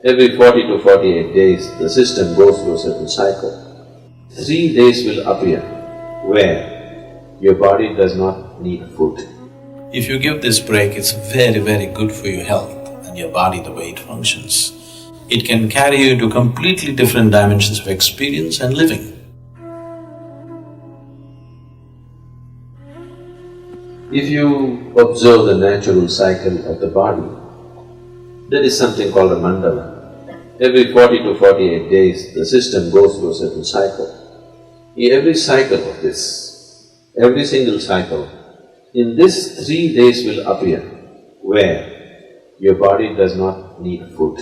Every 40 to 48 days, the system goes through a certain cycle. 3 days will appear where your body does not need food. If you give this break, it's very, very good for your health and your body, the way it functions. It can carry you to completely different dimensions of experience and living. If you observe the natural cycle of the body, there is something called a mandala. Every 40 to 48 days, the system goes through a certain cycle. Every cycle of this, every single cycle, in this 3 days will appear where your body does not need food.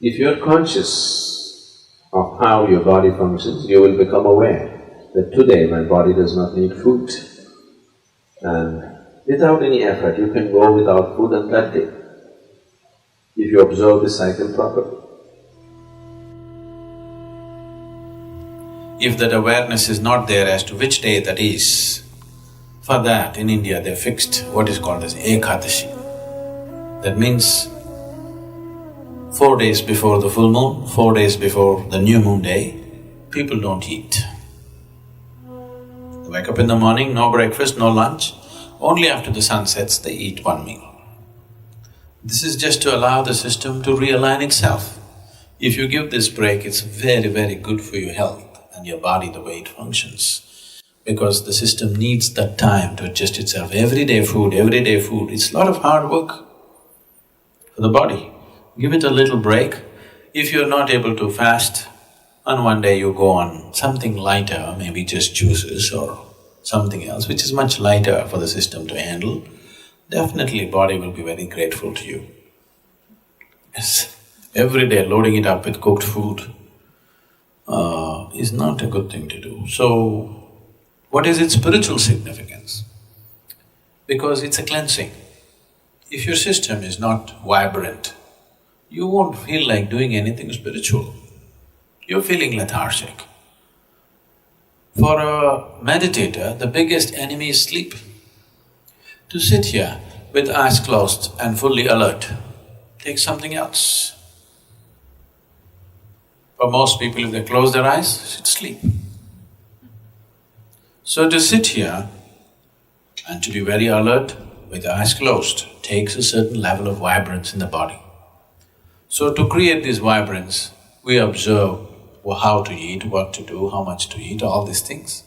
If you're conscious of how your body functions, you will become aware that today my body does not need food. And without any effort, you can go without food on that day, if you observe the cycle properly. If that awareness is not there as to which day that is, for that in India they fixed what is called as Ekatashi. That means 4 days before the full moon, 4 days before the new moon day, people don't eat. They wake up in the morning, no breakfast, no lunch, only after the sun sets they eat one meal. This is just to allow the system to realign itself. If you give this break, it's very, very good for your health and your body, the way it functions. Because the system needs that time to adjust itself. Everyday food, it's a lot of hard work for the body. Give it a little break. If you're not able to fast, on one day you go on something lighter, maybe just juices or something else which is much lighter for the system to handle, definitely body will be very grateful to you. Yes, every day loading it up with cooked food is not a good thing to do. So, what is its spiritual significance? Because it's a cleansing. If your system is not vibrant, you won't feel like doing anything spiritual. You're feeling lethargic. For a meditator, the biggest enemy is sleep. To sit here with eyes closed and fully alert takes something else. For most people, if they close their eyes, it's sleep. So to sit here and to be very alert with eyes closed takes a certain level of vibrance in the body. So to create this vibrance, we observe how to eat, what to do, how much to eat, all these things.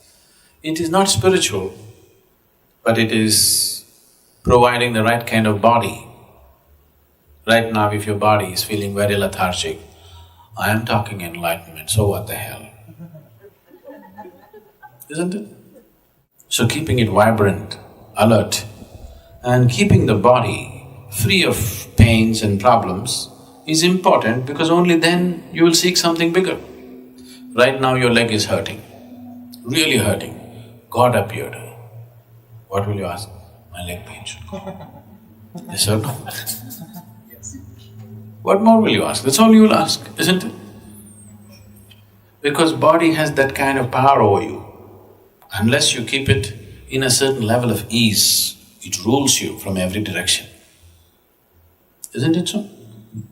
It is not spiritual, but it is providing the right kind of body. Right now, if your body is feeling very lethargic, I am talking enlightenment, so what the hell? Isn't it? So keeping it vibrant, alert, and keeping the body free of pains and problems is important, because only then you will seek something bigger. Right now your leg is hurting, really hurting. God appeared. What will you ask? My leg pains. Yes or no? What more will you ask? That's all you will ask, isn't it? Because body has that kind of power over you. Unless you keep it in a certain level of ease, it rules you from every direction. Isn't it so?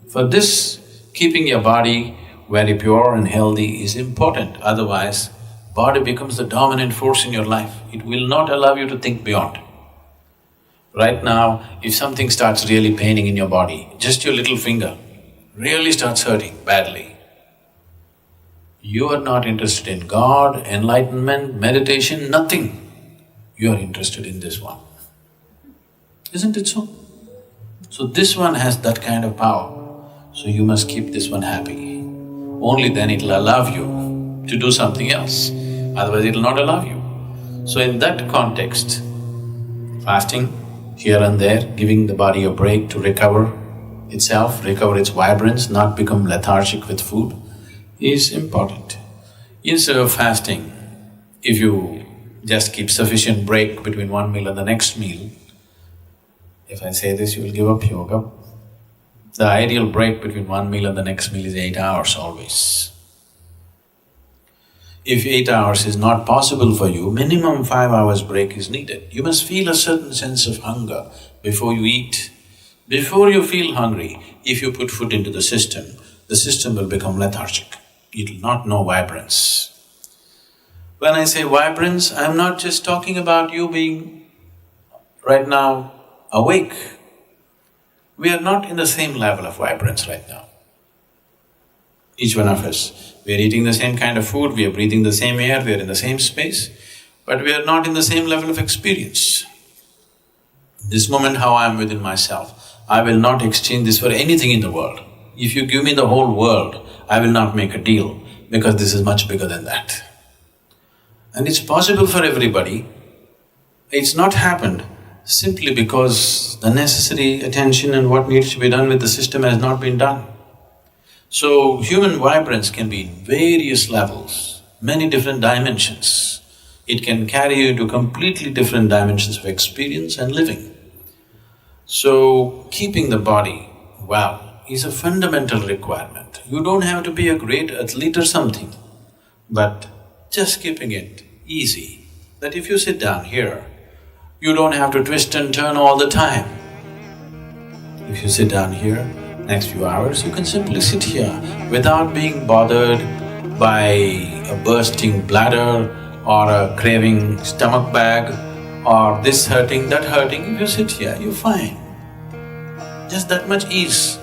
For this, keeping your body very pure and healthy is important, otherwise body becomes the dominant force in your life. It will not allow you to think beyond. Right now, if something starts really paining in your body, just your little finger really starts hurting badly, you are not interested in God, enlightenment, meditation, nothing. You are interested in this one. Isn't it so? So this one has that kind of power, so you must keep this one happy. Only then it'll allow you to do something else, otherwise it'll not allow you. So in that context, fasting here and there, giving the body a break to recover itself, recover its vibrance, not become lethargic with food, is important. Instead of fasting, if you just keep sufficient break between one meal and the next meal, if I say this, you will give up yoga. The ideal break between one meal and the next meal is 8 hours always. If 8 hours is not possible for you, minimum 5 hours break is needed. You must feel a certain sense of hunger before you eat, Before you feel hungry, if you put food into the system will become lethargic. It will not know vibrance. When I say vibrance, I'm not just talking about you being right now awake. We are not in the same level of vibrance right now. Each one of us, we are eating the same kind of food, we are breathing the same air, we are in the same space, but we are not in the same level of experience. This moment how I am within myself, I will not exchange this for anything in the world. If you give me the whole world, I will not make a deal because this is much bigger than that. And it's possible for everybody. It's not happened simply because the necessary attention and what needs to be done with the system has not been done. So, human vibrance can be in various levels, many different dimensions. It can carry you to completely different dimensions of experience and living. So, keeping the body well is a fundamental requirement. You don't have to be a great athlete or something, but just keeping it easy, that if you sit down here, you don't have to twist and turn all the time. If you sit down here, next few hours, you can simply sit here without being bothered by a bursting bladder or a craving stomach bag or this hurting, that hurting. If you sit here, you're fine. Just that much ease.